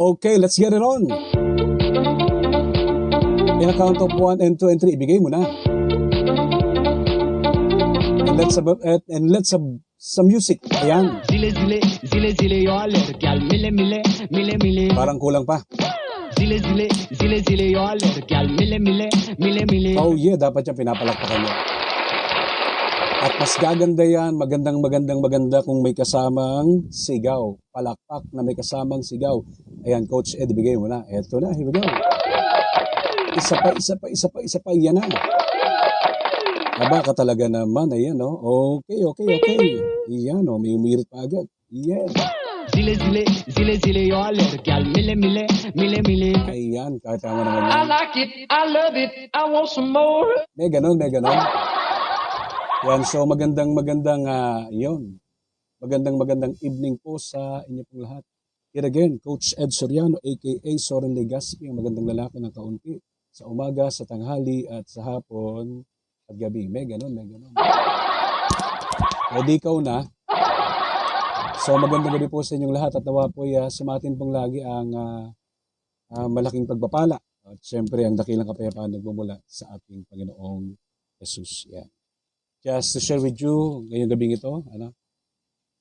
Okay, let's get it on. In a count of 1 and 2 and 3, ibigay mo na. And let's have some music. Ayan. Zile yo alergyal mile Parang kulang pa. Zile yo alergyal mile. Oh yeah, dapat yung pinapalakpakan niya. At mas gaganda yan, maganda kung may kasamang sigaw. Palakpak na may kasamang sigaw. Ayan, Coach Ed, bigay mo na. Eto na, here we go. Isa pa, yan na. Aba ka talaga naman, ayan o. Okay. Iyan o, may umirit pa agad. Yes. Zile yo alergyal mile. Ayan, katama naman yan. I like it, I love it, I want some more. May ganon. Yan, so magandang yun. Magandang evening po sa inyo pong lahat. Here again, Coach Ed Soriano, aka Soren Legaspi, ang magandang lalaki ng kaunti. Sa umaga, sa tanghali, at sa hapon, at gabi. May ganon. Ready ikaw na. So magandang gabi po sa inyong lahat at nawa po sumatin pong lagi ang malaking pagpapala. At syempre, ang dakilang kapayapaan nagmumula sa ating Panginoong Jesus. Yan. Just to share with you ngayong gabing ito,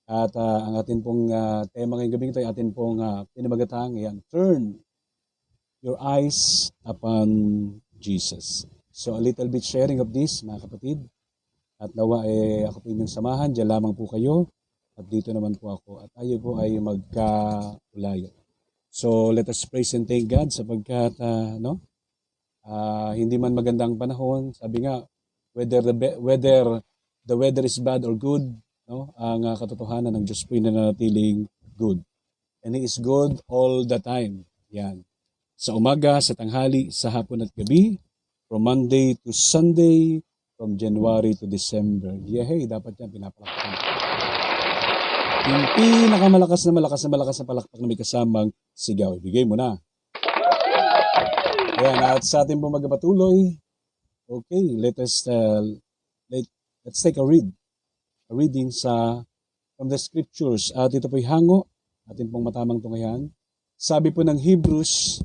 at ang atin pong tema ngayong gabing ito ay atin pong pinamagatang, yan, turn your eyes upon Jesus. So a little bit sharing of this, mga kapatid, at nawa ako po inyong samahan, diyan lamang po kayo, at dito naman po ako, at tayo po ay magkaulayo. So let us praise and thank God sapagkat hindi man magandang panahon, sabi nga, whether the weather is bad or good, ang katotohanan ng Diyos po ay nananatiling good. And He is good all the time. Yan. Sa umaga, sa tanghali, sa hapon at gabi, from Monday to Sunday, from January to December. Yehey, dapat yan pinapalakpakan. Yung pinakamalakas na palakpak na may kasamang sigaw. Ibigay mo na. Ayan, at sa ating pong magpatuloy, okay, let's take a reading from the scriptures. At ito po'y hango, atin pong matamang tunghayan. Sabi po ng Hebrews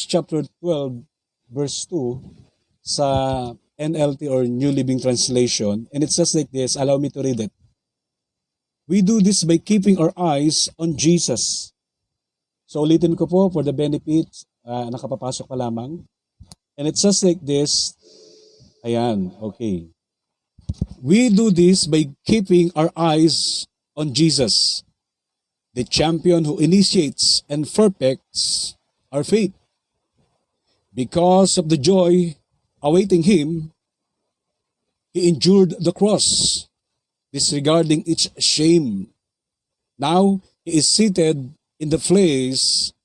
chapter 12, verse 2, sa NLT or New Living Translation, and it says like this, allow me to read it. We do this by keeping our eyes on Jesus. So ulitin ko po for the benefit, nakapapasok pa lamang. And it says like this, ayan, okay. We do this by keeping our eyes on Jesus, the champion who initiates and perfects our faith. Because of the joy awaiting Him, He endured the cross, disregarding its shame. Now, He is seated in the place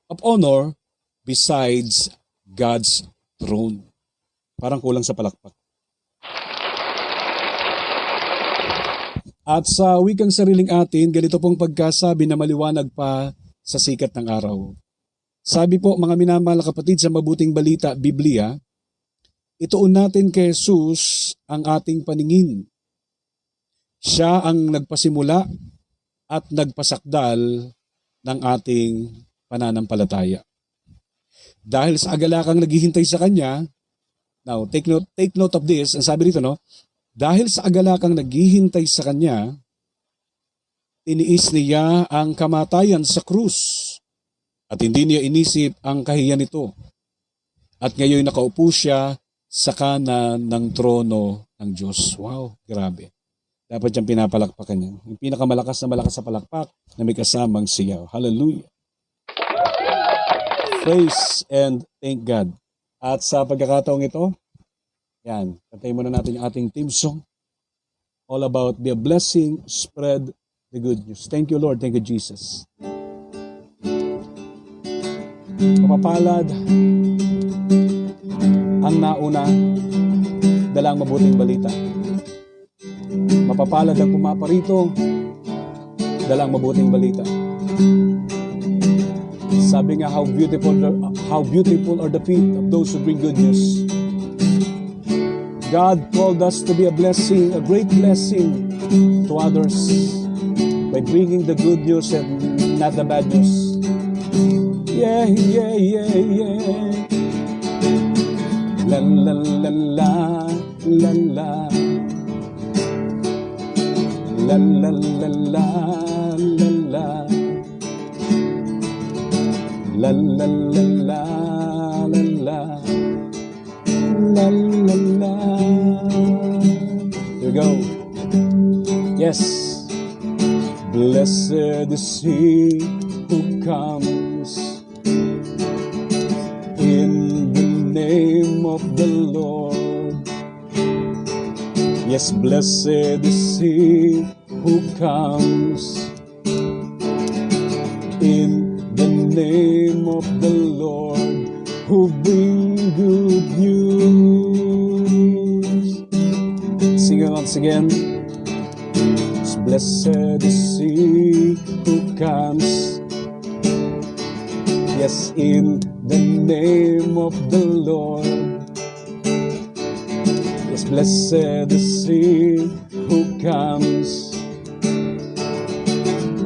of honor besides God's throne. Parang kulang sa palakpak. At sa wikang sariling atin, ganito pong pagkasabi na maliwanag pa sa sikat ng araw. Sabi po, mga minamahal kapatid, sa mabuting balita, Biblia, ituon natin kay Jesus ang ating paningin. Siya ang nagpasimula at nagpasakdal ng ating pananampalataya. Dahil sa agalakang naghihintay sa Kanya, now take note of this, ang sabi rito, dahil sa agalakang naghihintay sa Kanya, tiniis niya ang kamatayan sa krus at hindi niya inisip ang kahiyan nito. At ngayon nakaupo siya sa kanan ng trono ng Diyos. Wow, grabe. Dapat siyang pinapalakpakan niya. Yung pinakamalakas sa palakpak na may kasamang sigaw. Hallelujah. Praise and thank God. At sa pagkakataong ito, yan, kantayin muna natin yung ating theme song. All about be a blessing, spread the good news. Thank you, Lord. Thank you, Jesus. Mapapalad ang nauna, dalang mabuting balita. Mapapalad ang pumaparito, dalang mabuting balita. Sabi nga, how beautiful are the feet of those who bring good news. God called us to be a blessing, a great blessing to others by bringing the good news and not the bad news. Yeah, yeah, yeah, yeah. La la la la la la. La la la la la la. La la la la la la. La la la. Here we go. Yes. Blessed is he who comes in the name of the Lord. Yes, blessed is he who comes in the name of the Lord, who bring good news. Sing it once again. Yes, blessed is he who comes. Yes, in the name of the Lord. Yes, blessed is he who comes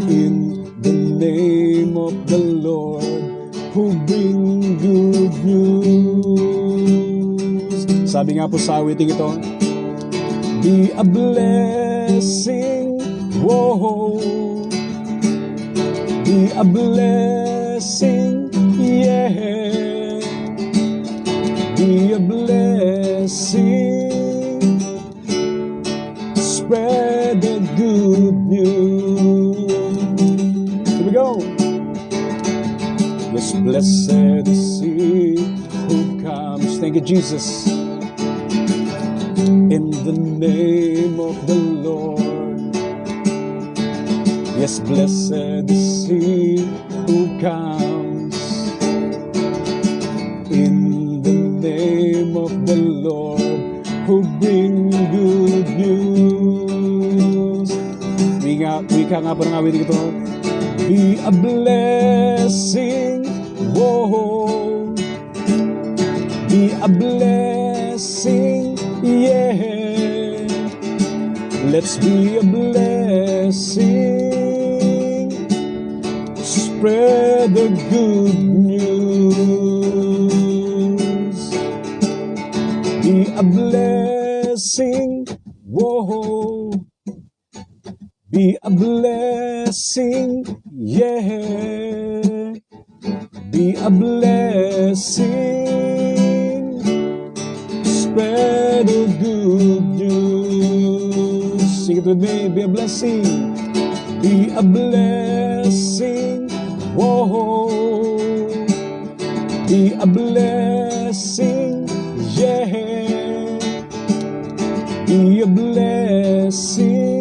in the name of the Lord, who bring good news. Sabi nga po sa awiting ito, be a blessing, whoa, be a blessing, yeah, be a blessing, spread the good news. Here we go. Yes, blessed is he who comes. Thank you, Jesus. In the name of the Lord. Yes, blessed is he who comes. In the name of the Lord, who bring good news. Wika nga po ng awiting ito. Be a blessing, whoa. Be a blessing, yeah. Let's be a blessing. Spread the good news. Be a blessing, whoa. Be a blessing, yeah. Be a blessing. Spread the good news. Sing it with me. Be a blessing. Be a blessing. Whoa. Be a blessing, yeah. Be a blessing.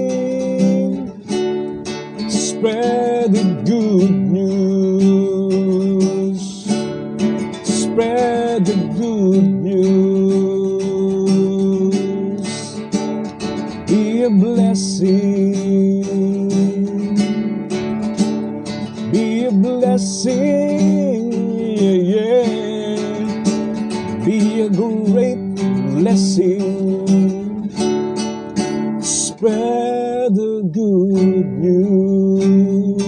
Spread the good news. Spread the good news. Be a blessing. Be a blessing, yeah, yeah. Be a great blessing. Spread the good news.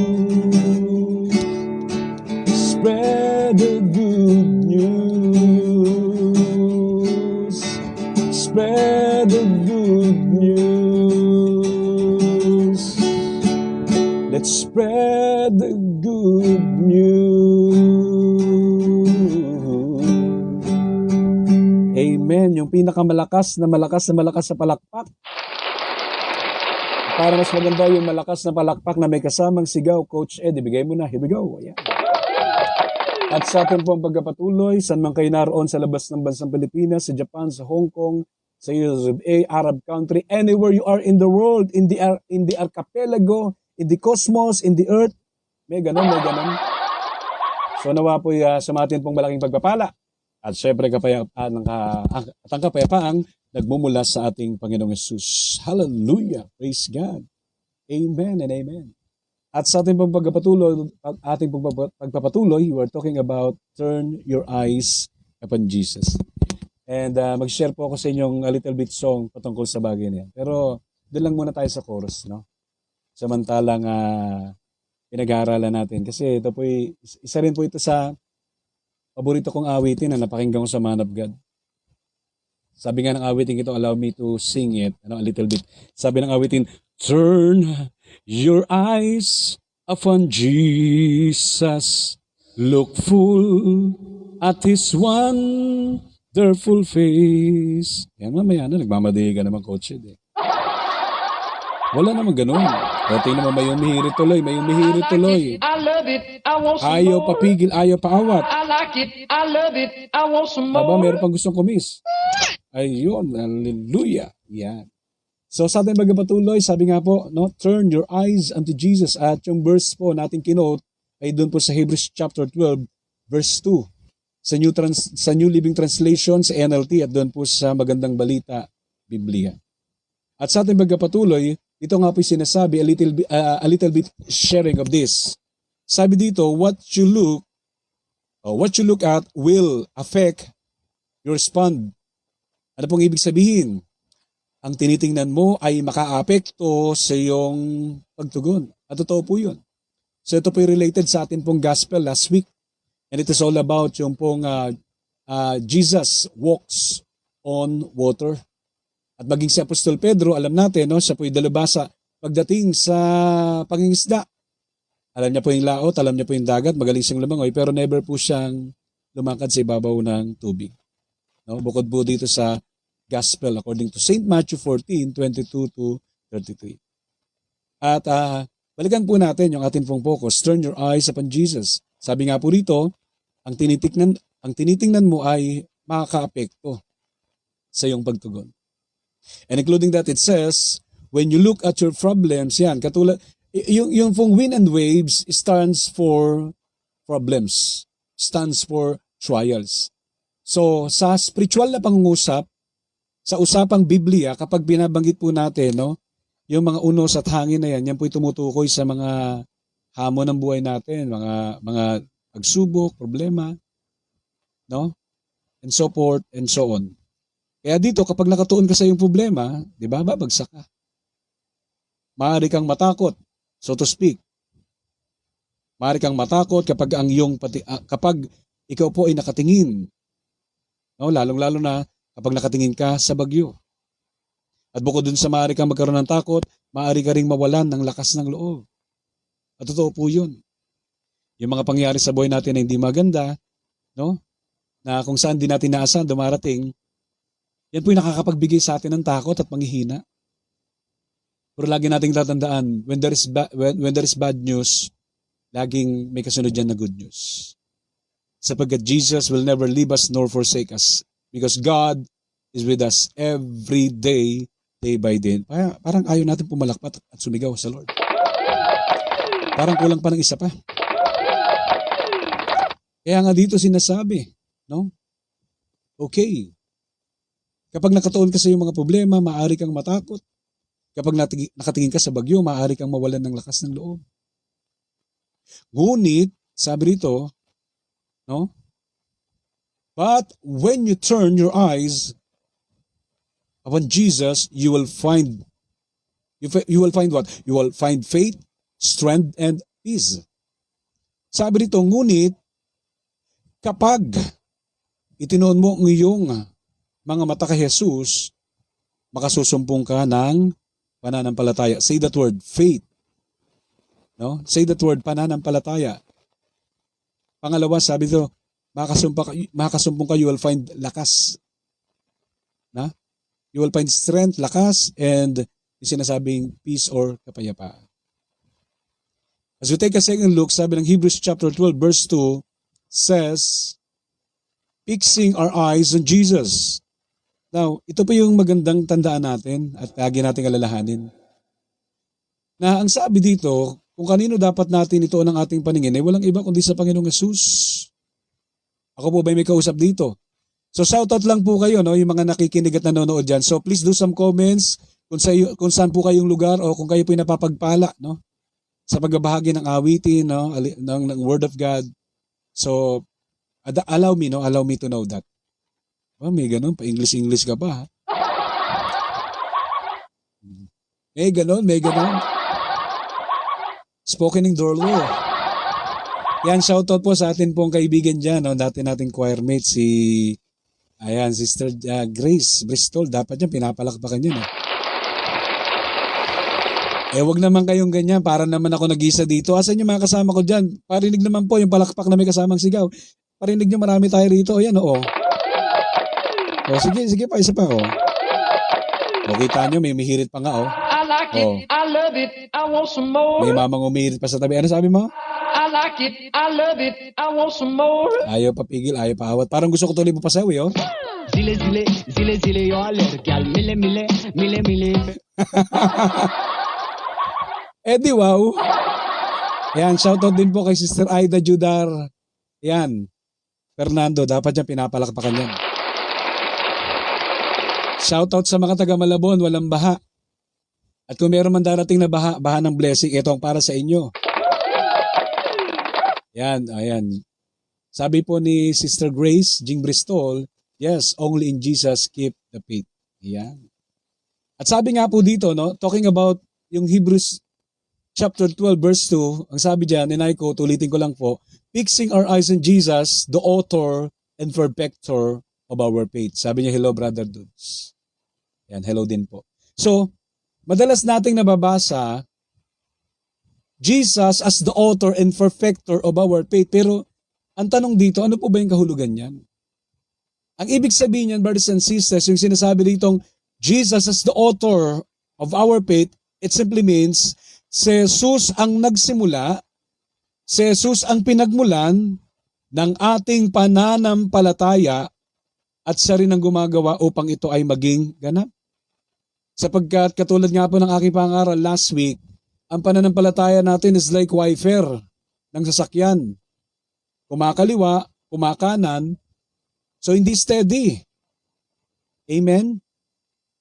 Spread the good news. Spread the good news. Let's spread the good news. Amen. Yung pinakamalakas na palakpak. Para mas maganda yung malakas na palakpak na may kasamang sigaw, Coach Ed, ibigay mo na. Here we go. Ayan. At sa atin po ang pagkapatuloy, saan man kayo naroon sa labas ng bansang Pilipinas, sa Japan, sa Hong Kong, sa USA, Arab country, anywhere you are in the world, in the archipelago, in the cosmos, in the earth, may ganon. So nawa po sumatin pong malaking pagpapala. At syempre ang kapayapaang nagmumula sa ating Panginoong Yesus. Hallelujah! Praise God! Amen and amen. At sa ating pagpapatuloy, we are talking about turn your eyes upon Jesus. And mag-share po ako sa inyong a little bit song patungkol sa bagay niya. Pero doon lang muna tayo sa chorus, no? Samantalang pinag-aaralan natin. Kasi ito po, isa rin po ito sa paborito kong awitin na napakinggan ko sa Man of God. Sabi nga ng awitin ito, allow me to sing it a little bit. Sabi ng awitin, turn your eyes upon Jesus. Look full at His wonderful face. Yan mamaya na, nagmamadali ka naman, coach. Wala naman ganun. O tingnan mo, may umihirit tuloy, may umihirit tuloy. I love it, I want some Ayaw more. papigil, ayaw paawat. I like it, I love it, I want some Aba, more. meron pang gustong kumis. Ayun, hallelujah. Yan. So sa ating magpatuloy, sabi nga po, no, turn your eyes unto Jesus. At yung verse po natin kinote ay doon po sa Hebrews chapter 12, verse 2. Sa New Living Translation, sa NLT, at doon po sa Magandang Balita, Biblia. At sa ating magpatuloy, ito nga po yung sinasabi, a little bit sharing of this. Sabi dito, what you look at will affect your respond. Ano pong ibig sabihin? Ang tinitingnan mo ay makaapekto sa iyong pagtugon. At totoo po yun. So ito po yung related sa atin pong gospel last week. And it is all about yung pong Jesus walks on water. At maging si Apostol Pedro, alam natin, no, siya po yung dalubhasa pagdating sa pangingisda. Alam niya po yung laot, alam niya po yung dagat, magaling siyang lumangoy, pero never po siyang lumakad sa ibabaw ng tubig. No? Bukod po dito sa Gospel according to St. Matthew 14:22-33. At balikan po natin yung ating pong focus. Turn your eyes upon Jesus. Sabi nga po rito, ang tinitingnan mo ay makakaapekto sa iyong pagtugon. And including that, it says, when you look at your problems, yan, katulad, yung pong wind and waves stands for problems, stands for trials. So, sa spiritual na pangungusap, sa usapang Biblia, kapag binabanggit po natin, no, yung mga unos at hangin na yan po'y tumutukoy sa mga hamon ng buhay natin, mga pagsubok, problema, no, and so forth, and so on. Kaya dito, kapag nakatuon ka sa iyong problema, di ba, babagsak ka. Maaari kang matakot, so to speak. Maaari kang matakot kapag kapag ikaw po ay nakatingin. No, lalong-lalo na kapag nakatingin ka sa bagyo. At bukod dun sa maaari kang magkaroon ng takot, maaari ka ring mawalan ng lakas ng loob. At totoo po yun. Yung mga pangyayari sa buhay natin na hindi maganda, no, na kung saan di natin naasahan dumarating, yan po yung nakakapagbigay sa atin ng takot at panghihina. Pero lagi nating tatandaan, when there is bad news, laging may kasunod dyan na good news. Sapagkat Jesus will never leave us nor forsake us. Because God is with us every day, day by day. Parang ayaw natin pumalakpat at sumigaw sa Lord. Parang kulang pa ng isa pa. Kaya nga dito sinasabi, no? Okay. Kapag nakatuon ka sa iyong mga problema, maaari kang matakot. Kapag nakatingin ka sa bagyo, maaari kang mawalan ng lakas ng loob. Ngunit, sabi rito, no? But when you turn your eyes upon Jesus, you will find what? You will find faith, strength, and peace. Sabi rito, ngunit, kapag itinoon mo ang iyong mga mata kay Jesus, makasusumpong ka ng pananampalataya. Say that word, faith. No? Say that word, pananampalataya. Pangalawa, sabi ito, makasumpong ka, you will find lakas. Na? You will find strength, lakas, and yung sinasabing peace or kapayapaan. As we take a second look, sabi ng Hebrews chapter 12, verse 2, says, fixing our eyes on Jesus. Now, ito pa yung magandang tandaan natin at lagi nating alalahanin. Na ang sabi dito, kung kanino dapat natin ito ng ating paningin, ay walang iba kundi sa Panginoong Yesus. Ako po ba may kausap dito? So shoutout lang po kayo, no, yung mga nakikinig at nanonood dyan. So please do some comments kung saan po kayong lugar o kung kayo po yung napapagpala, no, sa pagbabahagi ng awitin, no, ng Word of God. So allow me to know that. Oh, may ganun, pa-English ka pa, ha? May ganun. Spoken in Dorlo. Yan, shoutout po sa atin pong kaibigan dyan, no? Dati nating choir mate, ayan, Sister Grace Bristol. Dapat yan, pinapalakpakan yun. Wag naman kayong ganyan, para naman ako nag-isa dito. Asan yung mga kasama ko dyan? Parinig naman po yung palakpak na may kasamang sigaw. Parinig nyo, marami tayo rito. Ayan, oo. Sige pa, isa pa, kita nyo, may mihirit pa nga, I like it, I love it, I want some more. May mamang umihirit pa sa tabi. Ano sabi mo? I like it, I love it, I want some more. Ayaw pa pigil, ayaw pa awat. Parang gusto ko tuloy mo pasawi, Zile zile zile zile yo aler gal mile mile mile mile. Di wow. Yan, shoutout din po kay Sister Aida Judar. Yan. Fernando, dapat yan pinapalakpakan yan. Shoutout sa mga taga Malabon, walang baha. At kung meron man darating na baha ng blessing, ito ang para sa inyo. Yan, ayan. Sabi po ni Sister Grace Jing Bristol, yes, only in Jesus keep the faith. Yan. At sabi nga po dito, no, talking about yung Hebrews chapter 12 verse 2, ang sabi diyan, ninay ko, tulitin ko lang po, fixing our eyes on Jesus, the author and perfecter of our faith. Sabi niya, hello brother Dudes. Yan, hello din po. So, madalas nating nababasa, Jesus as the author and perfecter of our faith. Pero, ang tanong dito, ano po ba yung kahulugan niyan? Ang ibig sabihin niyan, brothers and sisters, yung sinasabi ditong Jesus as the author of our faith, it simply means, si Jesus ang nagsimula, si Jesus ang pinagmulan ng ating pananampalataya at siya rin ang gumagawa upang ito ay maging ganap. Sapagkat katulad nga po ng aking pangaral last week, ang pananampalataya natin is like wiper ng sasakyan. Kumakaliwa, kumakanan, so hindi steady. Amen?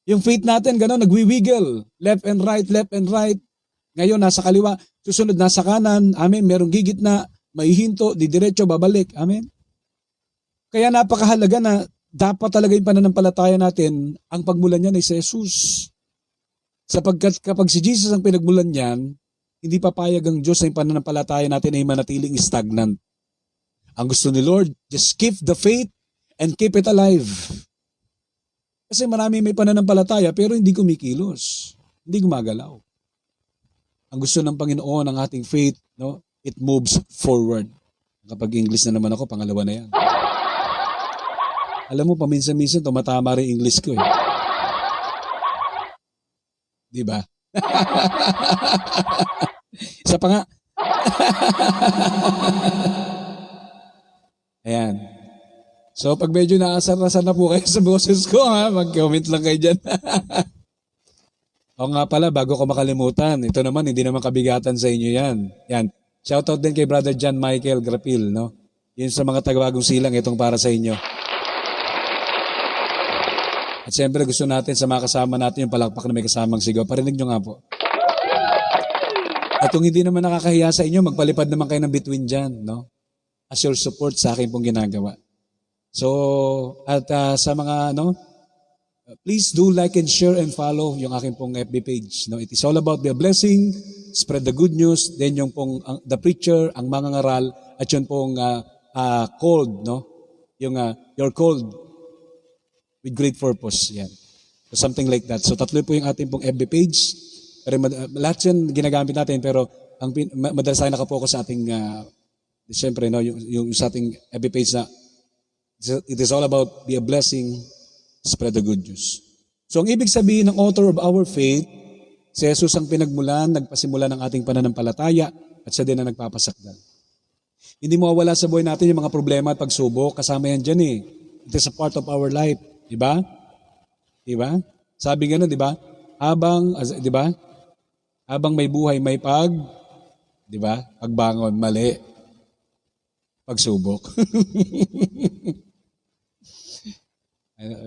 Yung faith natin, gano'n, nagwiwiggle. Left and right, left and right. Ngayon, nasa kaliwa. Susunod, nasa kanan. Amen. Merong gigit na, maihinto, didiretso, babalik. Amen. Kaya napakahalaga na dapat talaga yung pananampalataya natin, ang pagmulan niyan ay si Jesus. Sapagkat kapag si Jesus ang pinagmulan niyan, hindi papayag ang Diyos na yung pananampalataya natin ay manatiling stagnant. Ang gusto ni Lord, just keep the faith and keep it alive. Kasi marami may pananampalataya pero hindi kumikilos. Hindi gumagalaw. Ang gusto ng Panginoon, ang ating faith, no, it moves forward. Kapag English na naman ako, pangalawa na yan. Alam mo, paminsan-minsan, tumatama rin English ko eh. Di ba? Isa pa nga. Ayan. So, pag medyo naasar-asar na po kayo sa boses ko, mag-comment lang kayo dyan. O nga pala, bago ko makalimutan, ito naman, hindi naman kabigatan sa inyo yan. Yan. Shoutout din kay Brother John Michael Grapil, no? Yun sa mga tagabagong silang, itong para sa inyo. At siyempre, gusto natin sa mga kasama natin yung palakpak na may kasamang sigaw. Parinig nyo nga po. At kung hindi naman nakakahiya sa inyo, magpalipad naman kayo ng between dyan, no? As your support sa akin pong ginagawa. So, at sa mga, no? Please do like and share and follow yung aking pong FB page. No? It is all about the blessing, spread the good news, then yung pong the preacher, ang mga ngaral, at yung pong called, no? Yung you're called with great purpose. Yan. So something like that. So tatlo po yung ating pong FB page. Pero lahat yan ginagamit natin, pero ang madalas tayo nakapokus sa ating, siyempre, no? yung sa ating FB page na it is all about be a blessing, spread the good news. So ang ibig sabihin ng author of our faith, si Jesus ang pinagmulan, nagpasimula ng ating pananampalataya at siya din ang nagpapasakdal. Hindi mawawala sa buhay natin yung mga problema at pagsubok, kasama yan dyan eh. It is a part of our life. Diba? Diba? Sabi nga na, diba? Diba? Habang may buhay, may diba? Pagbangon, mali. Pagsubok.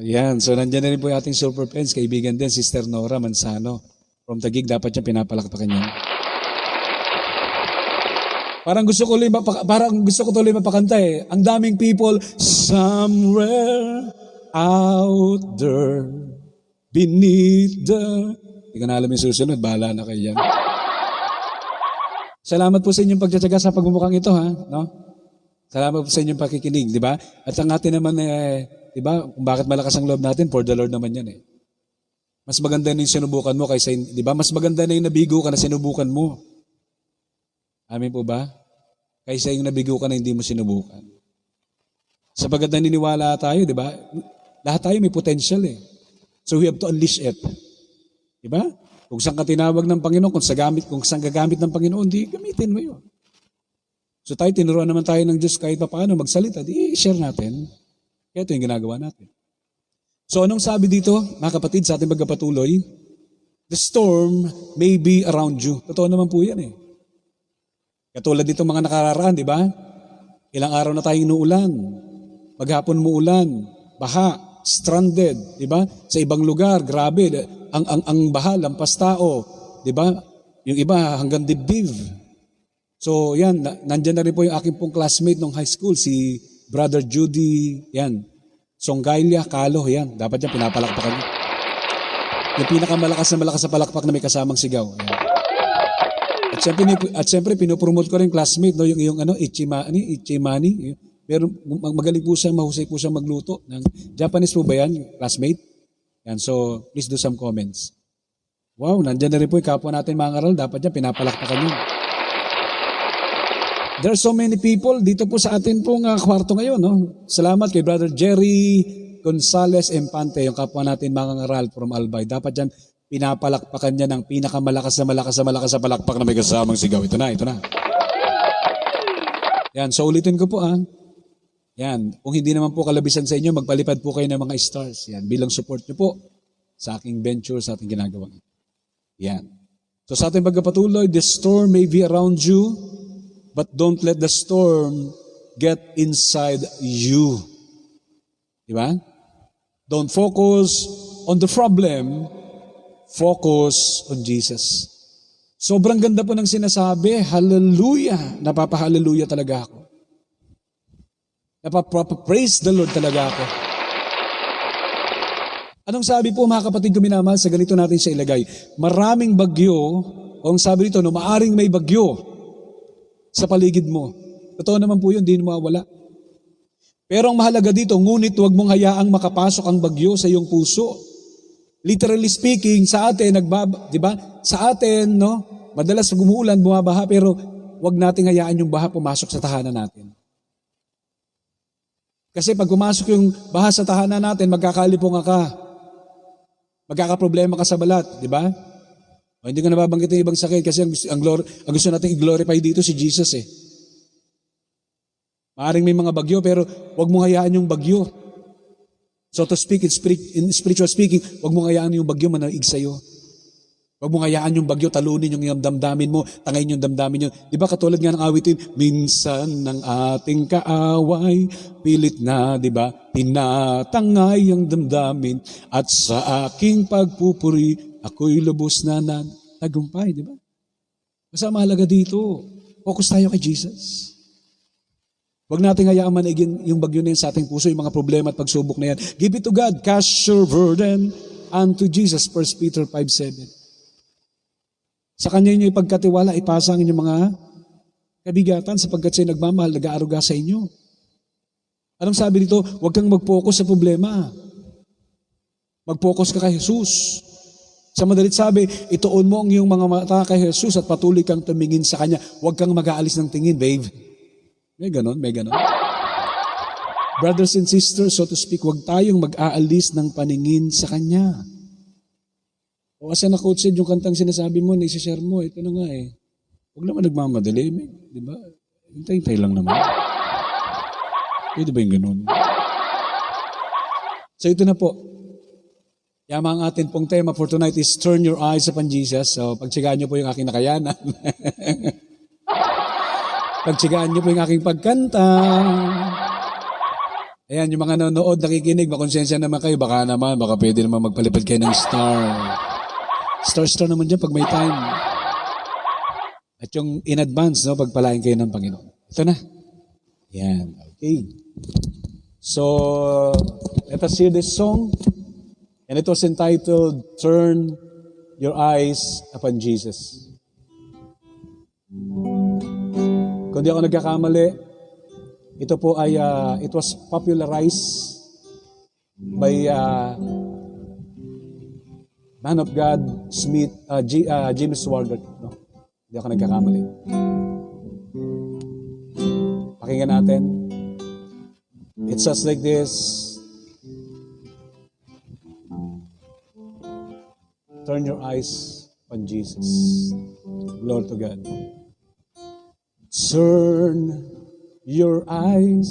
Yan. So, nandiyan na rin po yung ating super friends, kaibigan din, Sister Nora Mansano. From Taguig, dapat siya pinapalakpakan niya. Parang gusto ko tuloy mapakanta eh. Ang daming people, somewhere out there, beneath the... Hindi ko na alam yung susunod, bahala na kayo yan. Salamat po sa inyong pagtsatsaga sa pagmumukhang ito, ha? No? Salamat po sa inyong pakikinig, di ba? At ang atin naman, di ba, kung bakit malakas ang loob natin, for the Lord naman yan eh. Mas maganda na yung sinubukan mo kaysa, di ba? Mas maganda na yung nabigo ka na sinubukan mo. Amin po ba? Kaysa yung nabigo ka na hindi mo sinubukan. Sapagkat naniniwala tayo, di ba? Lahat tayo may potential eh. So we have to unleash it. Di ba? Kung saan ka tinawag ng Panginoon, kung saan gagamit ng Panginoon, di gamitin mo yun. So tayo, tinuruan naman tayo ng Diyos kahit pa paano magsalita, di i-share natin. Kaya ito yung ginagawa natin. So anong sabi dito, mga kapatid, sa ating pagkapatuloy? The storm may be around you. Totoo naman po yan eh. Katulad dito mga nakararaan, di ba? Ilang araw na tayong inuulan. Maghapon mo ulan, baha, stranded, di ba? Sa ibang lugar, grabe, ang baha, lampas tao, di ba? Yung iba hanggang dibdib. So yan, nandyan na rin po yung aking pong classmate nung high school, si Brother Judy, yan. Songalia, Kalo, yan. Dapat yan, pinapalakpakan niyo. Yung pinakamalakas na palakpak na may kasamang sigaw. Yan. At siyempre, pinopromote ko rin classmate, no, yung Ichimani. Pero magaling po siya, mahusay po siya magluto. Japanese po ba yan, classmate? Yan, so please do some comments. Wow, nandyan na rin po yung kapwa natin mga ngaral. Dapat yan, pinapalakpakan yun. There are so many people dito po sa atin pong kwarto ngayon. No? Salamat kay Brother Jerry Gonzales Empante, yung kapwa natin mga ngaral from Albay. Dapat yan, pinapalakpakan niya ng pinakamalakas na palakpak na may kasamang sigaw. Ito na. Yan, so ulitin ko po Yan, kung hindi naman po kalabisan sa inyo, magpalipad po kayo ng mga stars. Yan, bilang support nyo po sa aking venture, sa ating ginagawa. Yan. So sa ating pagkapatuloy, the storm may be around you, but don't let the storm get inside you. Diba? Don't focus on the problem, focus on Jesus. Sobrang ganda po ng sinasabi, hallelujah, napapa-hallelujah talaga ako. Napapa-praise the Lord talaga ako. Anong sabi po mga kapatid ko minamahal, sa ganito natin siya ilagay. Maraming bagyo, kung sabi dito, no, maaring may bagyo sa paligid mo. Totoo naman po yun, hindi mawala. Pero ang mahalaga dito, ngunit huwag mong hayaang makapasok ang bagyo sa iyong puso. Literally speaking, sa atin, di ba? Sa atin, no, madalas pag umuulan, bumabaha, pero huwag nating hayaan yung baha pumasok sa tahanan natin. Kasi pag pumasok yung baha sa tahanan natin, magkakalipunga ka. Magkakaproblema ka sa balat, di ba? O, hindi ko nababanggit yung ibang sakit kasi ang gusto natin i-glorify dito si Jesus eh. Maaring may mga bagyo pero huwag mong hayaan yung bagyo. So to speak, in spiritual speaking, huwag mong hayaan yung bagyo manaig sa'yo. Huwag mong hayaan yung bagyo talunin yung damdamin mo, tangayin yung damdamin yun. Di ba katulad nga ng awitin, minsan ng ating kaaway, pilit na, di ba, tinatangay ang damdamin at sa aking pagpupuri, ako'y lubos na tagumpay, di ba? Basta mahalaga dito, focus tayo kay Jesus. Huwag natin hayaan manigin yung bagyo na yun sa ating puso, yung mga problema at pagsubok na yan. Give it to God, cast your burden unto Jesus, 1 Peter 5:7. Sa Kanya inyo ipagkatiwala, ipasa ang inyong mga kabigatan sapagkat siya nagmamahal, nag-aaruga sa inyo. Anong sabi dito? Huwag kang mag-focus sa problema. Mag-focus ka kay Jesus. Sa madalit sabi, ituon mo ang iyong mga mata kay Jesus at patuloy kang tumingin sa Kanya. Huwag kang mag-aalis ng tingin, babe. May ganon. Brothers and sisters, so to speak, huwag tayong mag-aalis ng paningin sa Kanya. O asa na coach yung kantang sinasabi mo, naisishare mo, ito na nga eh. Huwag naman nagmamadali, di ba? Hintay-hintay lang naman. Pwede ba yung ganon? So ito na po. Yama ang atin pong tema for tonight is turn your eyes upon Jesus. So pagtsigaan niyo po yung aking nakayanan. Pagtsigaan niyo po yung aking pagkanta. Ayan, yung mga nanonood, nakikinig, makonsensya naman kayo. Baka pwede naman magpalipad kayo ng star. Star naman dyan pag may time. At yung in advance, no, pagpalain kayo ng Panginoon. Ito na. Yan, okay. So, let us hear this song. And it was entitled, Turn Your Eyes Upon Jesus. Kung di ako nagkakamali, ito po ay, it was popularized by man of God, Smith, James Swagart. No? Hindi ako nagkakamali. Pakinggan natin. It says like this. Turn your eyes on Jesus. Glory to God. Turn your eyes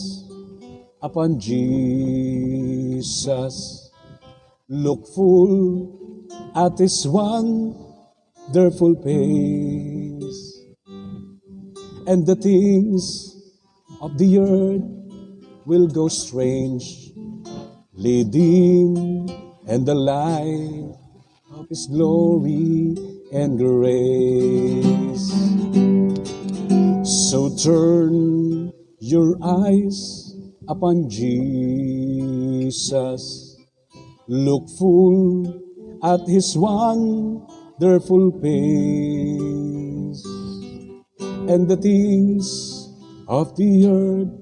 upon Jesus. Look full at His wonderful face, and the things of the earth will go strange, leading and the light of His glory and grace. So turn your eyes upon Jesus. Look full at His wonderful face, and the things of the earth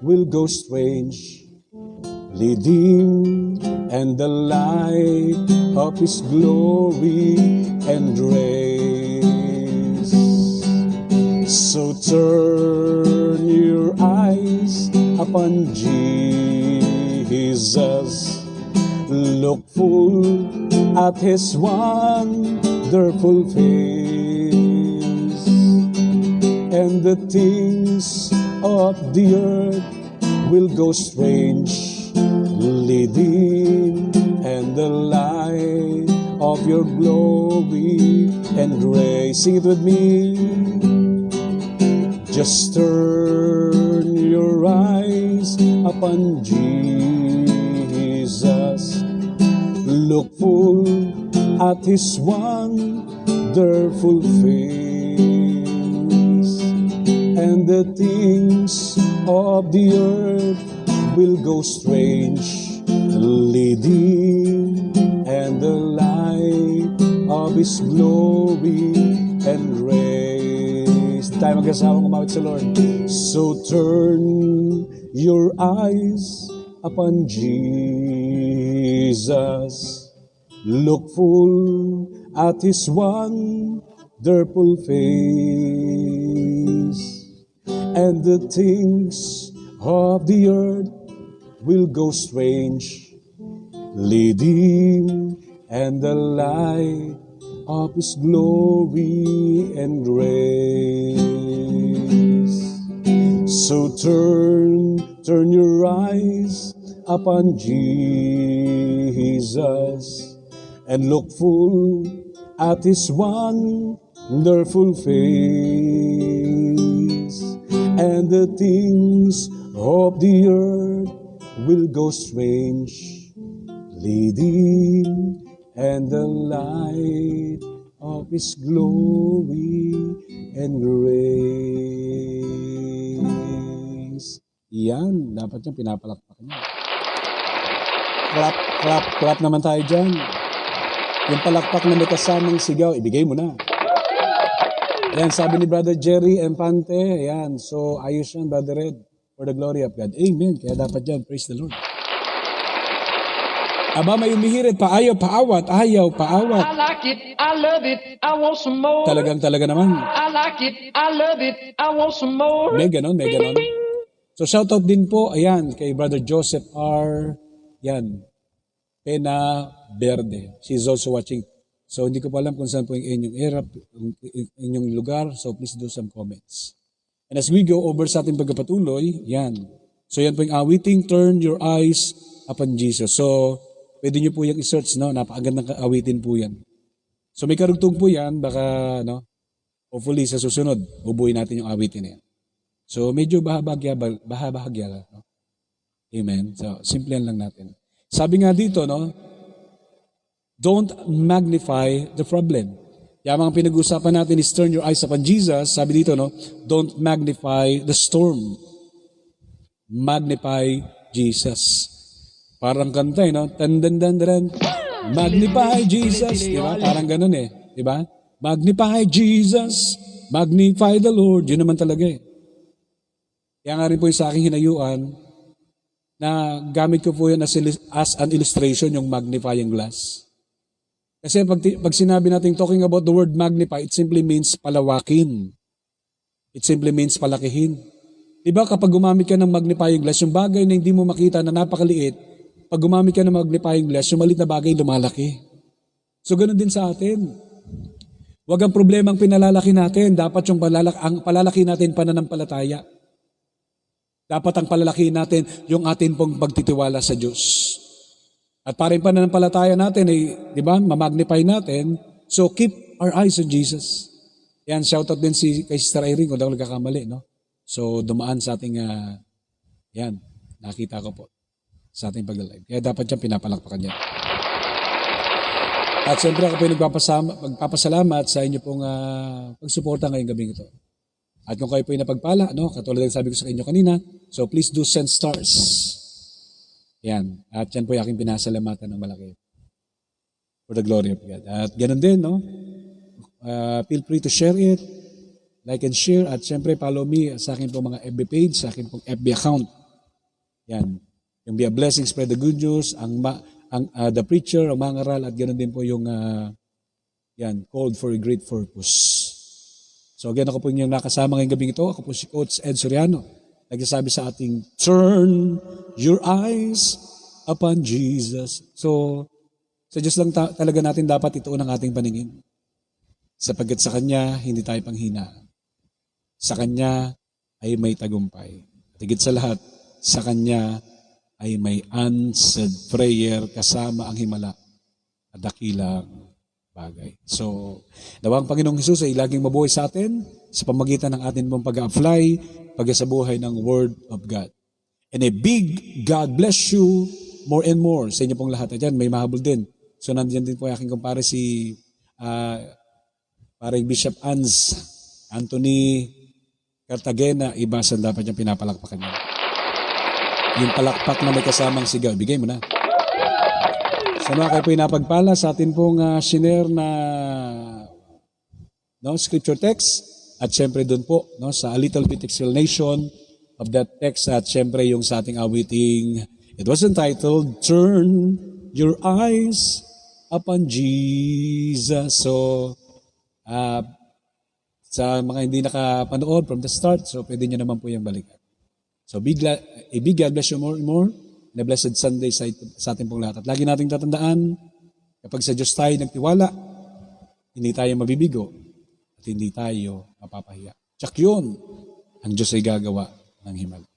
will go strange, leading and the light of His glory and grace. So turn your eyes upon Jesus. Look full at His wonderful face, and the things of the earth will go strange, leading and the light of your glory and grace. Sing it with me. Just turn your eyes upon Jesus. Look full at His wonderful face, and the things of the earth will go strange, leading and the light of His glory and grace. Di tayo mag-asawang kumawit sa Lord. So turn your eyes upon Jesus. Look full at His wonderful face, and the things of the earth will go strange, leading and the light of His glory and grace. So turn your eyes upon Jesus, and look full at His wonderful face, and the things of the earth will go strange, leading and the light of His glory and grace. Yan, dapat yung pinapalakpakan niya. Clap, clap, clap naman tayo dyan. Yung palakpak na may kasamang sigaw, ibigay mo na. Ayan, sabi ni Brother Jerry Empante, ayan, so ayos yan, Brother Red, for the glory of God. Amen, kaya dapat dyan, praise the Lord. Aba, may umihirit, paayaw, paawat, ayaw, paawat. I like it, I love it, I want some more. Talaga naman. I like it, I love it, I want some more. May ganon, may ganon. So shoutout din po, ayan, kay Brother Joseph R. Yan, Pena Verde. She's also watching. So hindi ko pa alam kung saan po yung inyong era, inyong lugar. So please do some comments. And as we go over sa ating pagpapatuloy, yan. So yan po yung awiting, turn your eyes upon Jesus. So pwede nyo po yung i-search, no? Napakagandang awitin po yan. So may karugtong po yan, baka, no? Hopefully sa susunod, bubuhin natin yung awitin na yan. So medyo bahabahagya, no? Amen. So simple lang natin. Sabi nga dito, no? Don't magnify the problem. Yung mga pinag-usapan natin is turn your eyes upon Jesus. Sabi dito, no? Don't magnify the storm. Magnify Jesus. Parang kanta, no? Tandandandaran. Magnify Jesus. Diba? Parang ganun Diba? Magnify Jesus. Magnify the Lord. Yun naman talaga Kaya nga rin po yung sa aking hinayuan na gamit ko po yun as an illustration yung magnifying glass. Kasi pag sinabi natin talking about the word magnify, it simply means palawakin. It simply means palakihin. Diba kapag gumamit ka ng magnifying glass, yung bagay na hindi mo makita na napakaliit, pag gumamit ka ng magnifying glass, yung maliit na bagay lumalaki. So ganoon din sa atin. Huwag ang problemang pinalalaki natin. Dapat yung ang palalaki natin pananampalataya. Dapat ang palalaki natin yung atin pong pagtitiwala sa Diyos. At para yung pananampalataya natin ay, di ba, mamagnify natin. So keep our eyes on Jesus. Yan, shoutout din kay Sister Irene kung daw nagkakamali, no? So dumaan sa ating, yan, nakita ko po sa ating pag-live. Kaya dapat yan pinapalakpakan yan. At siyempre ako po yung magpapasalamat sa inyo pong pagsuporta ngayong gabing ito. At kung kayo po yung napagpala, no, katulad ng sabi ko sa inyo kanina, so please do send stars. Yan. At yan po yung aking pinasalamatan ng malaki. For the glory of God. At ganun din, no? Feel free to share it, like and share, at siyempre follow me sa akin pong mga FB page, sa akin pong FB account. Yan. Yung Be a Blessing, Spread the Good News, The Preacher, ang mangaral, at ganoon din po yung yan, Called for a Great Purpose. So again, ako po yung nakasama ngayong gabing ito. Ako po si Coach Ed Soriano. Nagsasabi sa ating, turn your eyes upon Jesus. So, sa Diyos lang talaga natin dapat ituon ang ating paningin. Sapagkat sa Kanya, hindi tayo panghina. Sa Kanya ay may tagumpay. At higit sa lahat, sa Kanya ay may answered prayer kasama ang himala at dakilang bagay. So, nawang Panginoong Hesus ay laging mabuhay sa atin sa pamagitan ng atin pong pag-apply sa buhay ng Word of God. And a big God bless you more and more sa inyo pong lahat. At yan, may mahabol din. So, nandiyan din po aking kumpare si parang Bishop Anthony Cartagena. Iba sa dapat niyang pinapalakpakan niya. Yung palakpak na may kasamang sigaw, bigay mo na. So mga kayo po yung napagpala sa atin pong shiner na scripture text. At syempre doon po sa A Little Bit Explanation of that text. At syempre yung sa ating awiting, it was entitled, Turn Your Eyes Upon Jesus. So sa mga hindi nakapanood from the start, so pwede nyo naman po yung balikan. So a big God bless you more and more. And a blessed Sunday sa ating pong lahat. At lagi nating tatandaan, kapag sa Diyos tayo nagtiwala, hindi tayo mabibigo at hindi tayo mapapahiya. Tsak yun, ang Diyos ay gagawa ng himala.